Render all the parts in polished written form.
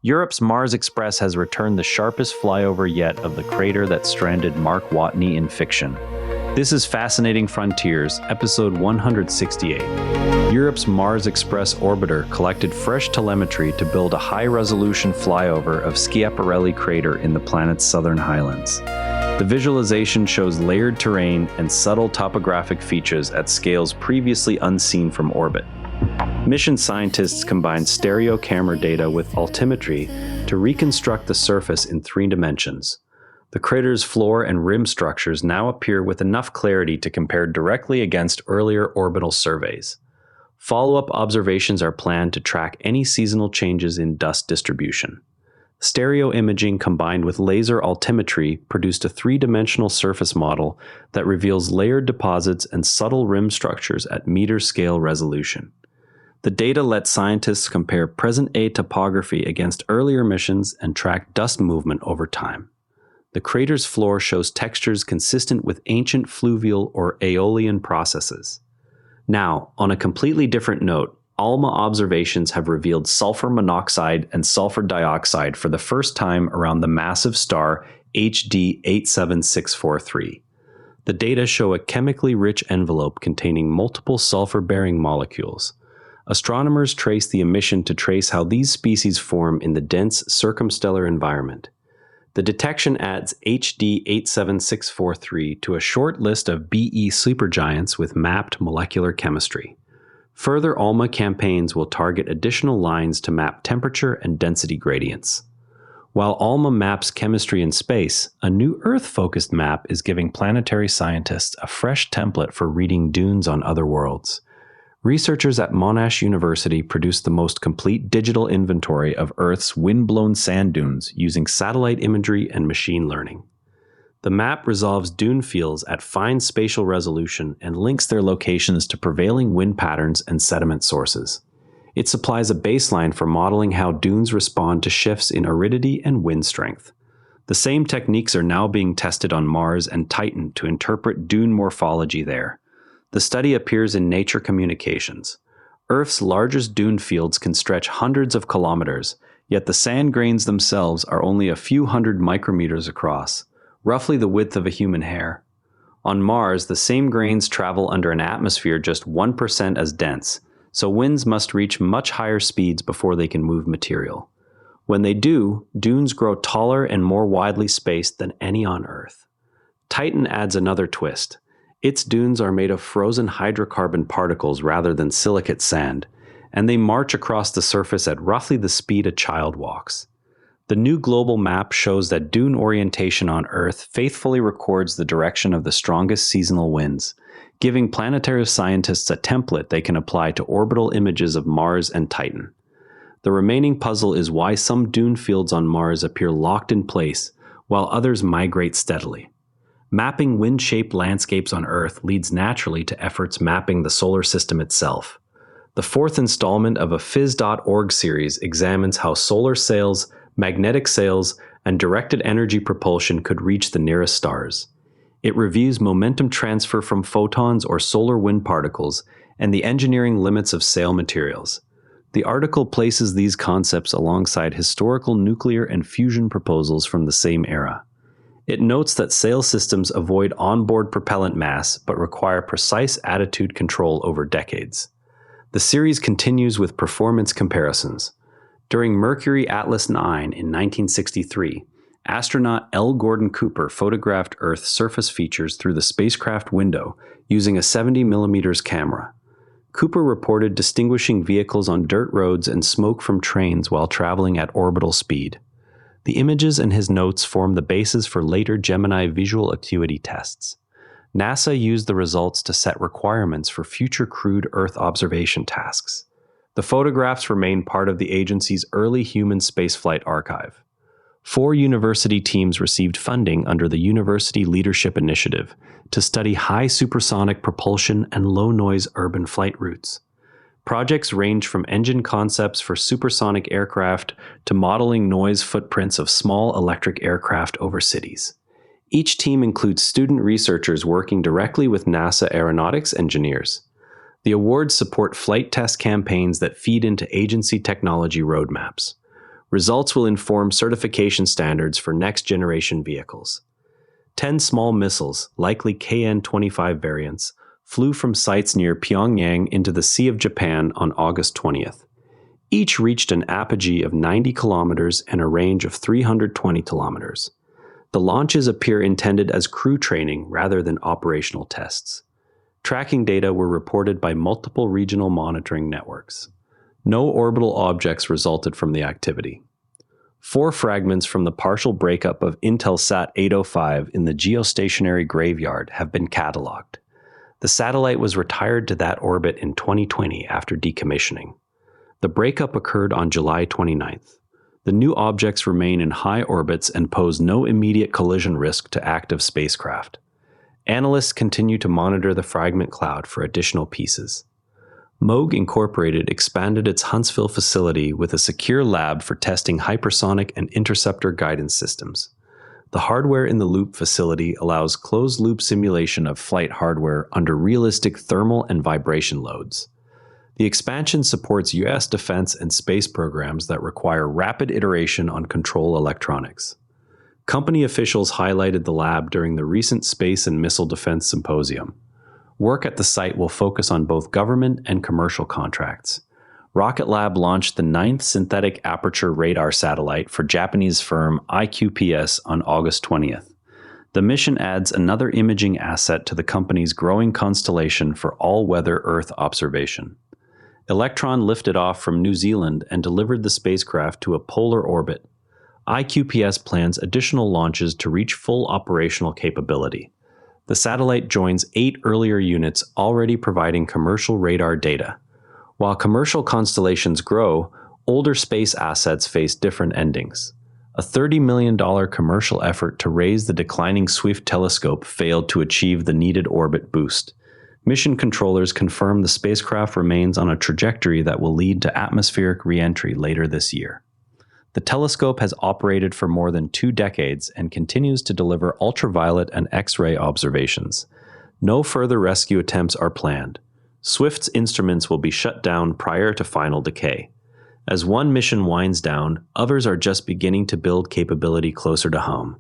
Europe's Mars Express has returned the sharpest flyover yet of the crater that stranded Mark Watney in fiction. This is Fascinating Frontiers, episode 168. Europe's Mars Express orbiter collected fresh telemetry to build a high-resolution flyover of Schiaparelli crater in the planet's southern highlands. The visualization shows layered terrain and subtle topographic features at scales previously unseen from orbit. Mission scientists combined stereo camera data with altimetry to reconstruct the surface in 3 dimensions. The crater's floor and rim structures now appear with enough clarity to compare directly against earlier orbital surveys. Follow-up observations are planned to track any seasonal changes in dust distribution. Stereo imaging combined with laser altimetry produced a 3-dimensional surface model that reveals layered deposits and subtle rim structures at meter-scale resolution. The data let scientists compare present-day topography against earlier missions and track dust movement over time. The crater's floor shows textures consistent with ancient fluvial or aeolian processes. Now, on a completely different note, ALMA observations have revealed sulfur monoxide and sulfur dioxide for the first time around the massive star HD 87643. The data show a chemically rich envelope containing multiple sulfur-bearing molecules. Astronomers trace the emission to trace how these species form in the dense circumstellar environment. The detection adds HD 87643 to a short list of BE supergiants with mapped molecular chemistry. Further ALMA campaigns will target additional lines to map temperature and density gradients. While ALMA maps chemistry in space, a new Earth-focused map is giving planetary scientists a fresh template for reading dunes on other worlds. Researchers at Monash University produced the most complete digital inventory of Earth's wind-blown sand dunes using satellite imagery and machine learning. The map resolves dune fields at fine spatial resolution and links their locations to prevailing wind patterns and sediment sources. It supplies a baseline for modeling how dunes respond to shifts in aridity and wind strength. The same techniques are now being tested on Mars and Titan to interpret dune morphology there. The study appears in Nature Communications. Earth's largest dune fields can stretch hundreds of kilometers, yet the sand grains themselves are only a few hundred micrometers across, roughly the width of a human hair. On Mars, the same grains travel under an atmosphere just 1% as dense, so winds must reach much higher speeds before they can move material. When they do, dunes grow taller and more widely spaced than any on Earth. Titan adds another twist. Its dunes are made of frozen hydrocarbon particles rather than silicate sand, and they march across the surface at roughly the speed a child walks. The new global map shows that dune orientation on Earth faithfully records the direction of the strongest seasonal winds, giving planetary scientists a template they can apply to orbital images of Mars and Titan. The remaining puzzle is why some dune fields on Mars appear locked in place, while others migrate steadily. Mapping wind-shaped landscapes on Earth leads naturally to efforts mapping the solar system itself. The 4th installment of a Phys.org series examines how solar sails, magnetic sails, and directed energy propulsion could reach the nearest stars. It reviews momentum transfer from photons or solar wind particles and the engineering limits of sail materials. The article places these concepts alongside historical nuclear and fusion proposals from the same era. It notes that sail systems avoid onboard propellant mass but require precise attitude control over decades. The series continues with performance comparisons. During Mercury Atlas IX in 1963, astronaut L. Gordon Cooper photographed Earth's surface features through the spacecraft window using a 70mm camera. Cooper reported distinguishing vehicles on dirt roads and smoke from trains while traveling at orbital speed. The images in his notes form the basis for later Gemini visual acuity tests. NASA used the results to set requirements for future crewed Earth observation tasks. The photographs remain part of the agency's early human spaceflight archive. 4 university teams received funding under the University Leadership Initiative to study high supersonic propulsion and low-noise urban flight routes. Projects range from engine concepts for supersonic aircraft to modeling noise footprints of small electric aircraft over cities. Each team includes student researchers working directly with NASA aeronautics engineers. The awards support flight test campaigns that feed into agency technology roadmaps. Results will inform certification standards for next-generation vehicles. 10 small missiles, likely KN-25 variants, flew from sites near Pyongyang into the Sea of Japan on August 20th. Each reached an apogee of 90 kilometers and a range of 320 kilometers. The launches appear intended as crew training rather than operational tests. Tracking data were reported by multiple regional monitoring networks. No orbital objects resulted from the activity. 4 fragments from the partial breakup of Intelsat 805 in the geostationary graveyard have been catalogued. The satellite was retired to that orbit in 2020 after decommissioning. The breakup occurred on July 29th. The new objects remain in high orbits and pose no immediate collision risk to active spacecraft. Analysts continue to monitor the fragment cloud for additional pieces. Moog Incorporated expanded its Huntsville facility with a secure lab for testing hypersonic and interceptor guidance systems. The hardware-in-the-loop facility allows closed-loop simulation of flight hardware under realistic thermal and vibration loads. The expansion supports U.S. defense and space programs that require rapid iteration on control electronics. Company officials highlighted the lab during the recent Space and Missile Defense Symposium. Work at the site will focus on both government and commercial contracts. Rocket Lab launched the 9th synthetic aperture radar satellite for Japanese firm iQPS on August 20th. The mission adds another imaging asset to the company's growing constellation for all-weather Earth observation. Electron lifted off from New Zealand and delivered the spacecraft to a polar orbit. iQPS plans additional launches to reach full operational capability. The satellite joins 8 earlier units already providing commercial radar data. While commercial constellations grow, older space assets face different endings. A $30 million commercial effort to raise the declining Swift telescope failed to achieve the needed orbit boost. Mission controllers confirm the spacecraft remains on a trajectory that will lead to atmospheric re-entry later this year. The telescope has operated for more than 2 decades and continues to deliver ultraviolet and X-ray observations. No further rescue attempts are planned. Swift's instruments will be shut down prior to final decay. As one mission winds down, others are just beginning to build capability closer to home.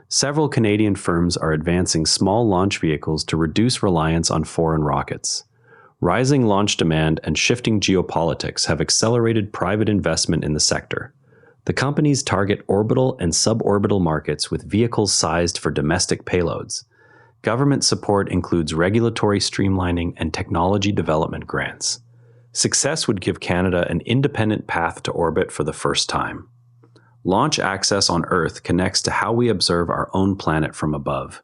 Several Canadian firms are advancing small launch vehicles to reduce reliance on foreign rockets. Rising launch demand and shifting geopolitics have accelerated private investment in the sector. The companies target orbital and suborbital markets with vehicles sized for domestic payloads. Government support includes regulatory streamlining and technology development grants. Success would give Canada an independent path to orbit for the first time. Launch access on Earth connects to how we observe our own planet from above.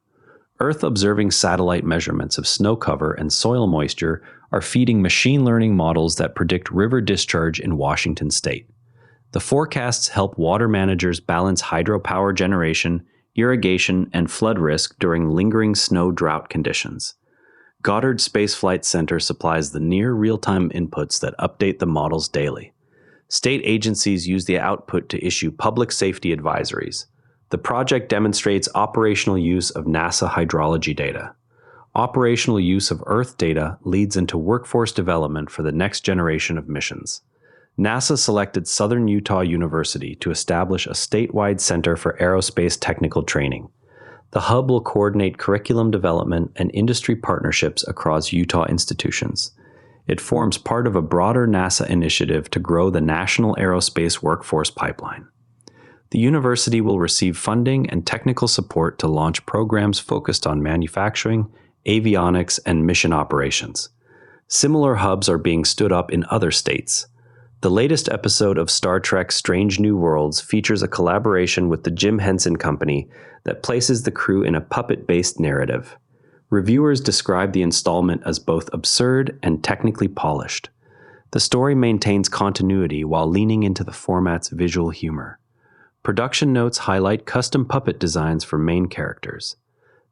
Earth-observing satellite measurements of snow cover and soil moisture are feeding machine learning models that predict river discharge in Washington state. The forecasts help water managers balance hydropower generation, irrigation, and flood risk during lingering snow drought conditions. Goddard Space Flight Center supplies the near real-time inputs that update the models daily. State agencies use the output to issue public safety advisories. The project demonstrates operational use of NASA hydrology data. Operational use of Earth data leads into workforce development for the next generation of missions. NASA selected Southern Utah University to establish a statewide center for aerospace technical training. The hub will coordinate curriculum development and industry partnerships across Utah institutions. It forms part of a broader NASA initiative to grow the national aerospace workforce pipeline. The university will receive funding and technical support to launch programs focused on manufacturing, avionics, and mission operations. Similar hubs are being stood up in other states. The latest episode of Star Trek Strange New Worlds features a collaboration with the Jim Henson Company that places the crew in a puppet-based narrative. Reviewers describe the installment as both absurd and technically polished. The story maintains continuity while leaning into the format's visual humor. Production notes highlight custom puppet designs for main characters.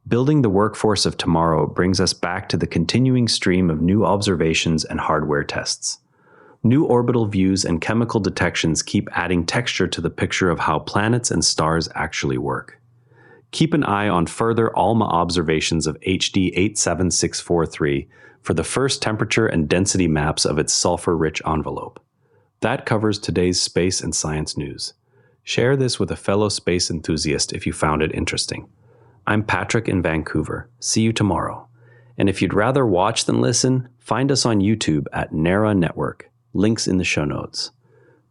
Building the workforce of tomorrow brings us back to the continuing stream of new observations and hardware tests. New orbital views and chemical detections keep adding texture to the picture of how planets and stars actually work. Keep an eye on further ALMA observations of HD 87643 for the first temperature and density maps of its sulfur-rich envelope. That covers today's space and science news. Share this with a fellow space enthusiast if you found it interesting. I'm Patrick in Vancouver. See you tomorrow. And if you'd rather watch than listen, find us on YouTube at NARA Network. Links in the show notes.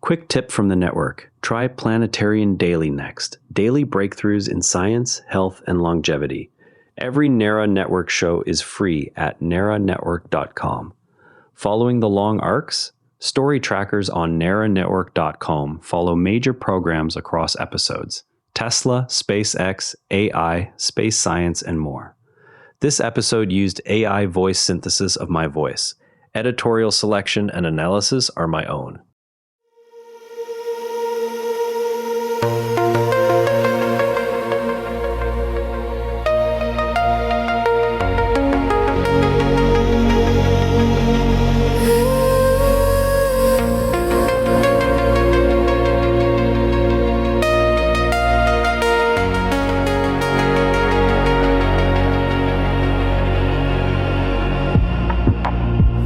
Quick tip from the network. Try Planetarian Daily next. Daily breakthroughs in science, health, and longevity. Every NARA Network show is free at naranetwork.com. Following the long arcs? Story trackers on naranetwork.com follow major programs across episodes. Tesla, SpaceX, AI, space science, and more. This episode used AI voice synthesis of my voice. Editorial selection and analysis are my own.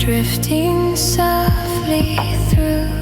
Drifting softly through